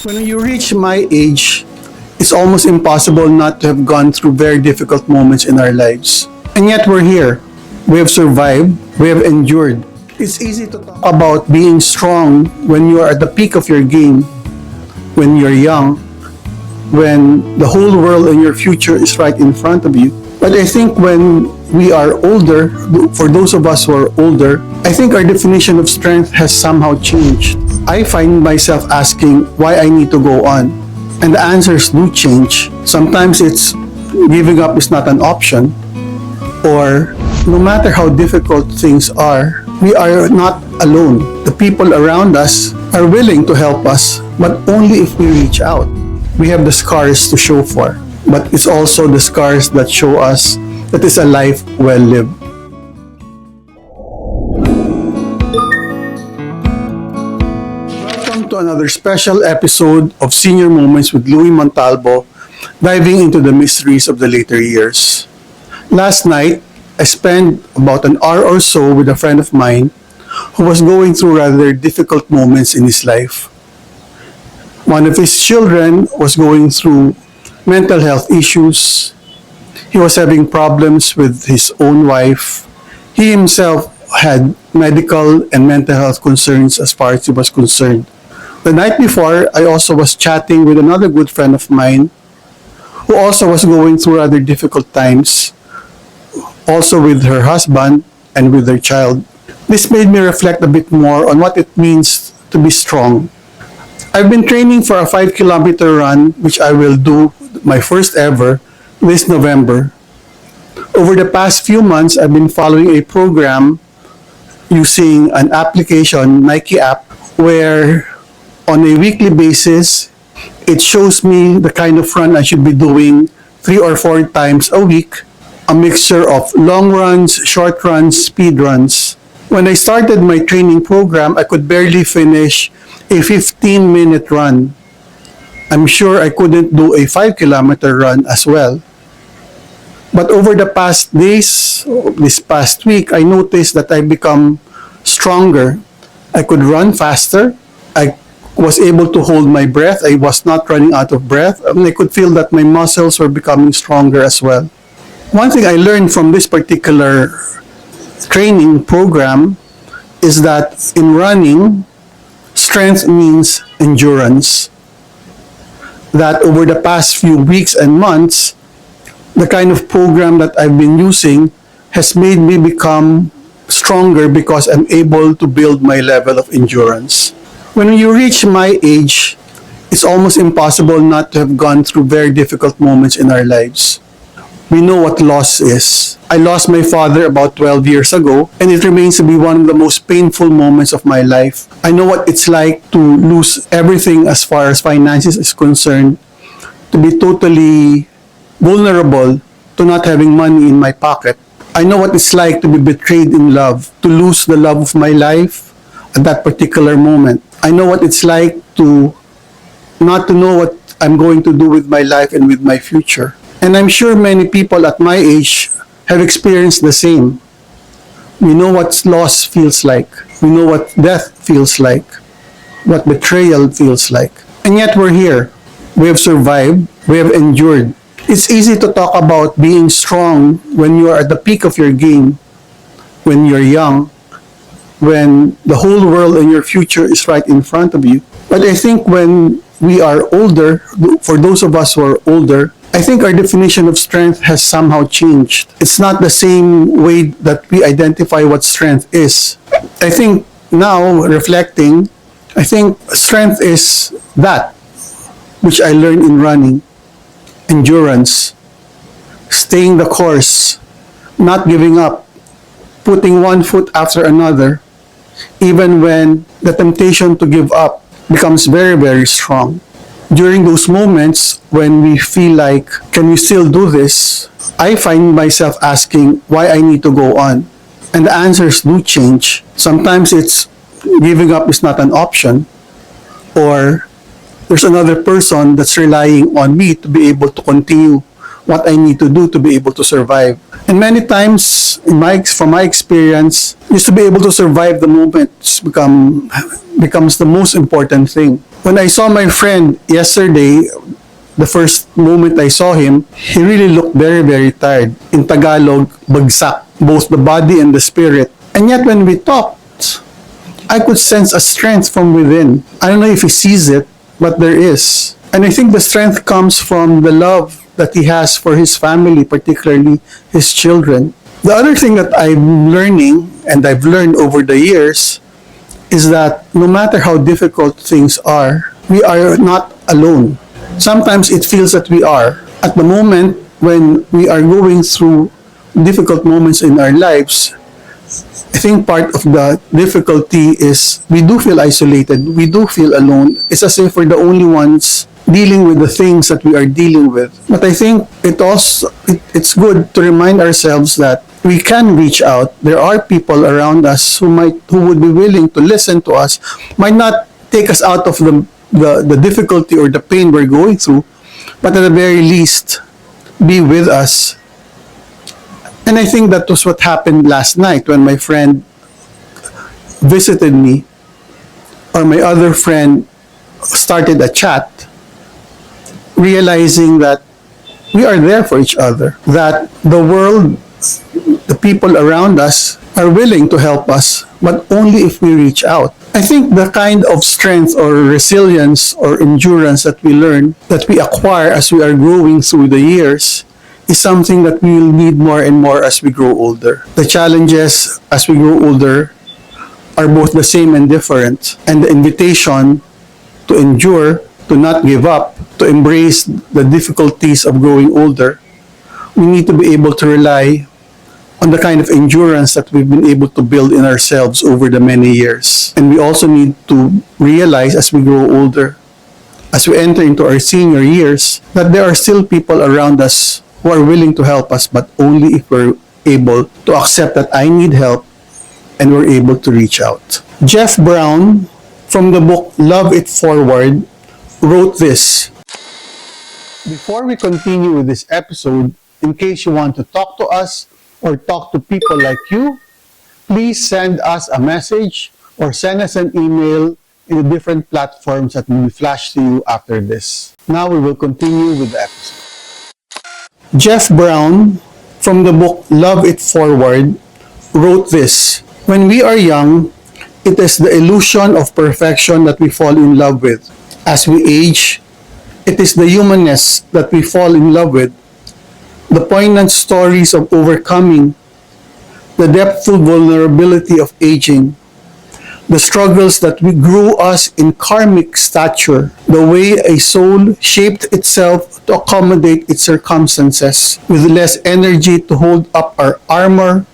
When you reach my age, it's almost impossible not to have gone through very difficult moments in our lives. And yet we're here. We have survived. We have endured. It's easy to talk about being strong when you are at the peak of your game, when you're young, when the whole world and your future is right in front of you. But I think when we are older, for those of us who are older, I think our definition of strength has somehow changed. I find myself asking why I need to go on. And the answers do change. Sometimes it's giving up is not an option, or no matter how difficult things are, we are not alone. The people around us are willing to help us, but only if we reach out. We have the scars to show for, but it's also the scars that show us that it's a life well lived. Welcome to another special episode of Senior Moments with Louie Montalbo, diving into the mysteries of the later years. Last night, I spent about an hour or so with a friend of mine who was going through rather difficult moments in his life. One of his children was going through mental health issues. He was having problems with his own wife. He himself had medical and mental health concerns as far as he was concerned. The night before, I also was chatting with another good friend of mine who also was going through rather difficult times, also with her husband and with their child. This made me reflect a bit more on what it means to be strong. I've been training for a 5-kilometer run, which I will do, my first ever, this November. Over the past few months, I've been following a program using an application, Nike app, where on a weekly basis, it shows me the kind of run I should be doing 3 or 4 times a week, a mixture of long runs, short runs, speed runs. When I started my training program, I could barely finish a 15-minute run. I'm sure I couldn't do a 5-kilometer run as well. But over the past days, this past week, I noticed that I've become stronger. I could run faster. I was able to hold my breath. I was not running out of breath. And I could feel that my muscles were becoming stronger as well. One thing I learned from this particular training program is that in running, strength means endurance. That over the past few weeks and months, the kind of program that I've been using has made me become stronger because I'm able to build my level of endurance. When you reach my age, it's almost impossible not to have gone through very difficult moments in our lives. We know what loss is. I lost my father about 12 years ago, and it remains to be one of the most painful moments of my life. I know what it's like to lose everything as far as finances is concerned, to be totally vulnerable to not having money in my pocket. I know what it's like to be betrayed in love, to lose the love of my life at that particular moment. I know what it's like to not to know what I'm going to do with my life and with my future. And I'm sure many people at my age have experienced the same. We know what loss feels like. We know what death feels like, what betrayal feels like. And yet we're here. We have survived. We have endured. It's easy to talk about being strong when you are at the peak of your game, when you're young, when the whole world and your future is right in front of you. But I think when we are older, for those of us who are older, I think our definition of strength has somehow changed. It's not the same way that we identify what strength is. I think now, reflecting, I think strength is that which I learned in running. Endurance, staying the course, not giving up, putting one foot after another, even when the temptation to give up becomes very, very strong. During those moments when we feel like, can we still do this? I find myself asking why I need to go on. And the answers do change. Sometimes it's giving up is not an option, or there's another person that's relying on me to be able to continue what I need to do to be able to survive. And many times, from my experience, is to be able to survive the moment becomes the most important thing. When I saw my friend yesterday, the first moment I saw him, he really looked very, very tired. In Tagalog, bagsak, both the body and the spirit. And yet when we talked, I could sense a strength from within. I don't know if he sees it, but there is. And I think the strength comes from the love that he has for his family, particularly his children. The other thing that I'm learning, and I've learned over the years, is that no matter how difficult things are, we are not alone. Sometimes it feels that we are. At the moment when we are going through difficult moments in our lives, I think part of the difficulty is we do feel isolated, we do feel alone. It's as if we're the only ones dealing with the things that we are dealing with. But I think it's good to remind ourselves that we can reach out. There are people around us who would be willing to listen to us, might not take us out of the difficulty or the pain we're going through, but at the very least, be with us. And I think that was what happened last night when my friend visited me, or my other friend started a chat, realizing that we are there for each other, that the world, the people around us are willing to help us, but only if we reach out. I think the kind of strength or resilience or endurance that we learn, that we acquire as we are growing through the years, is something that we will need more and more as we grow older. The challenges as we grow older are both the same and different, and the invitation to endure, to not give up, to embrace the difficulties of growing older, we need to be able to rely on the kind of endurance that we've been able to build in ourselves over the many years. And we also need to realize as we grow older, as we enter into our senior years, that there are still people around us who are willing to help us, but only if we're able to accept that I need help and we're able to reach out. Jeff Brown, from the book Love It Forward, wrote this. Before we continue with this episode, in case you want to talk to us or talk to people like you, please send us a message or send us an email in the different platforms that will be flashed to you after this. Now we will continue with the episode. Jeff Brown, from the book Love It Forward, wrote this. When we are young, it is the illusion of perfection that we fall in love with. As we age, it is the humanness that we fall in love with, the poignant stories of overcoming, the depthful vulnerability of aging, the struggles that grew us in karmic stature, the way a soul shaped itself to accommodate its circumstances. With less energy to hold up our armor,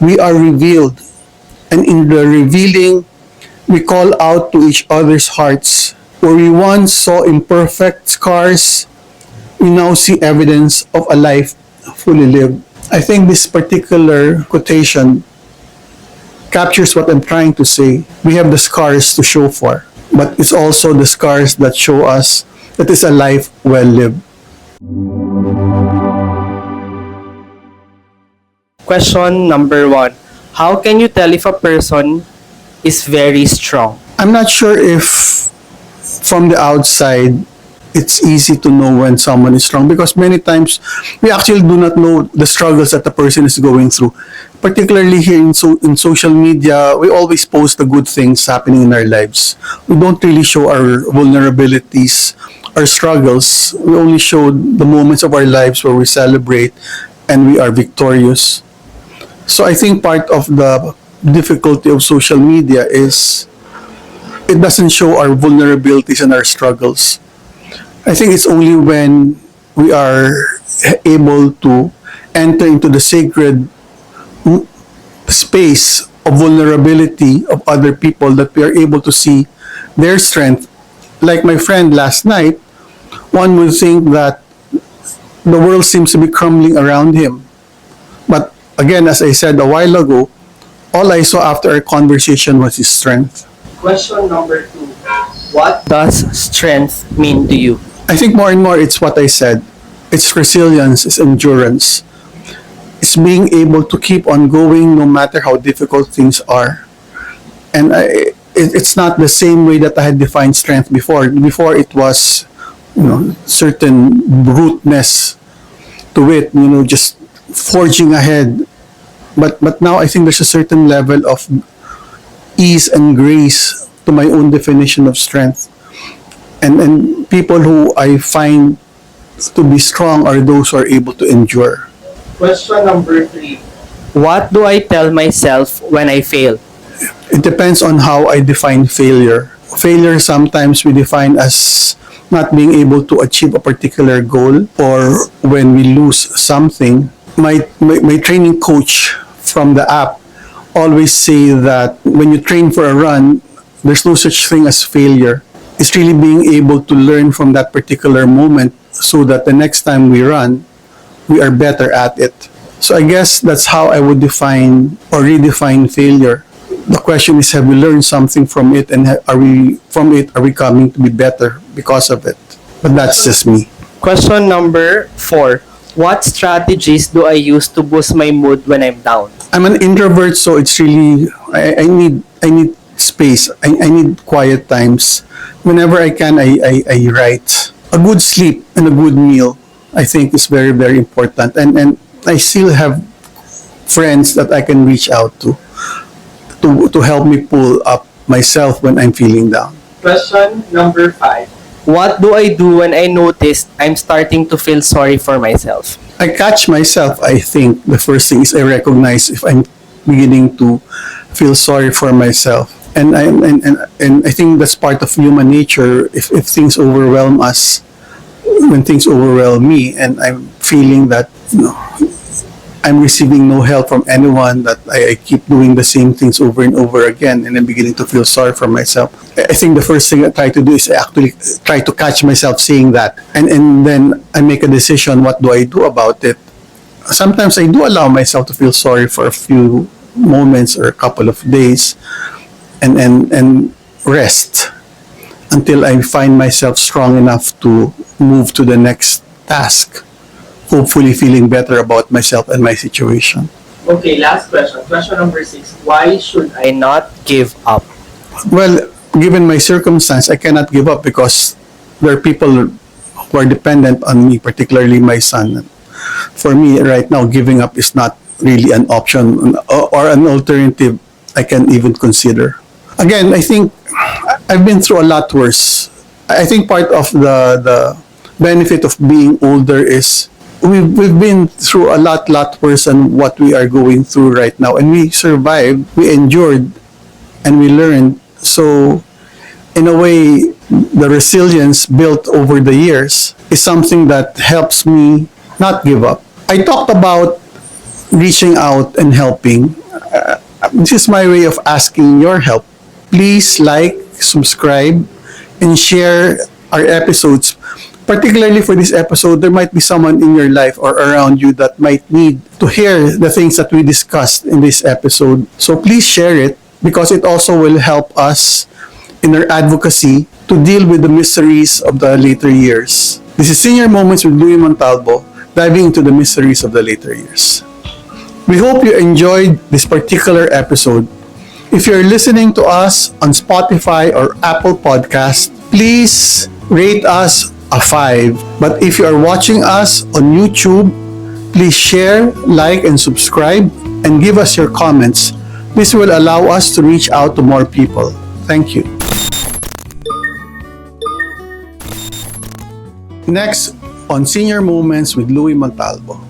we are revealed, and in the revealing, we call out to each other's hearts. Where we once saw imperfect scars, we now see evidence of a life fully lived. I think this particular quotation captures what I'm trying to say. We have the scars to show for, but it's also the scars that show us that it's a life well lived. Question number 1. How can you tell if a person is very strong? I'm not sure if from the outside it's easy to know when someone is strong, because many times we actually do not know the struggles that the person is going through. Particularly here in social media, we always post the good things happening in our lives. We don't really show our vulnerabilities, our struggles. We only show the moments of our lives where we celebrate and we are victorious. So I think part of the difficulty of social media is it doesn't show our vulnerabilities and our struggles. I think it's only when we are able to enter into the sacred space of vulnerability of other people that we are able to see their strength. Like my friend last night, one would think that the world seems to be crumbling around him. But again, as I said a while ago, all I saw after our conversation was his strength. Question number 2. What does strength mean to you? I think more and more it's what I said. It's resilience, it's endurance. It's being able to keep on going no matter how difficult things are. And it's not the same way that I had defined strength before. Before it was, certain bruteness to it, just forging ahead. But now I think there's a certain level of ease and grace to my own definition of strength. And people who I find to be strong are those who are able to endure. Question number 3. What do I tell myself when I fail? It depends on how I define failure. Failure sometimes we define as not being able to achieve a particular goal, or when we lose something. My training coach from the app always say that when you train for a run, there's no such thing as failure. It's really being able to learn from that particular moment so that the next time we run, we are better at it. So I guess that's how I would define or redefine failure. The question is, have we learned something from it, and are we coming to be better because of it? But that's just me. Question number 4. What strategies do I use to boost my mood when I'm down? I'm an introvert, so it's really I need space. I need quiet times. Whenever I can, I write. A good sleep and a good meal, I think, is very, very important. And I still have friends that I can reach out to help me pull up myself when I'm feeling down. Question number 5. What do I do when I notice I'm starting to feel sorry for myself? I catch myself. I think the first thing is I recognize if I'm beginning to feel sorry for myself. And I think that's part of human nature. If things overwhelm us, when things overwhelm me, and I'm feeling that I'm receiving no help from anyone, that I keep doing the same things over and over again, and I'm beginning to feel sorry for myself. I think the first thing I try to do is I actually try to catch myself saying that, and then I make a decision. What do I do about it? Sometimes I do allow myself to feel sorry for a few moments or a couple of days, and rest until I find myself strong enough to move to the next task, hopefully feeling better about myself and my situation. Okay, last question. Question number 6. Why should I not give up? Well, given my circumstance, I cannot give up because there are people who are dependent on me, particularly my son. For me, right now, giving up is not really an option or an alternative I can even consider. Again, I think I've been through a lot worse. I think part of the benefit of being older is we've been through a lot worse than what we are going through right now, and we survived, we endured, and we learned. So in a way, the resilience built over the years is something that helps me not give up. I talked about reaching out and helping. This is my way of asking your help. Please like, subscribe, and share our episodes. Particularly for this episode, there might be someone in your life or around you that might need to hear the things that we discussed in this episode. So please share it, because it also will help us in our advocacy to deal with the mysteries of the later years. This is Senior Moments with Louie Montalbo, diving into the mysteries of the later years. We hope you enjoyed this particular episode. If you're listening to us on Spotify or Apple Podcast, please rate us a 5. But if you are watching us on YouTube, please share, like, and subscribe, and give us your comments. This will allow us to reach out to more people. Thank you. Next on Senior Moments with Louie Montalbo.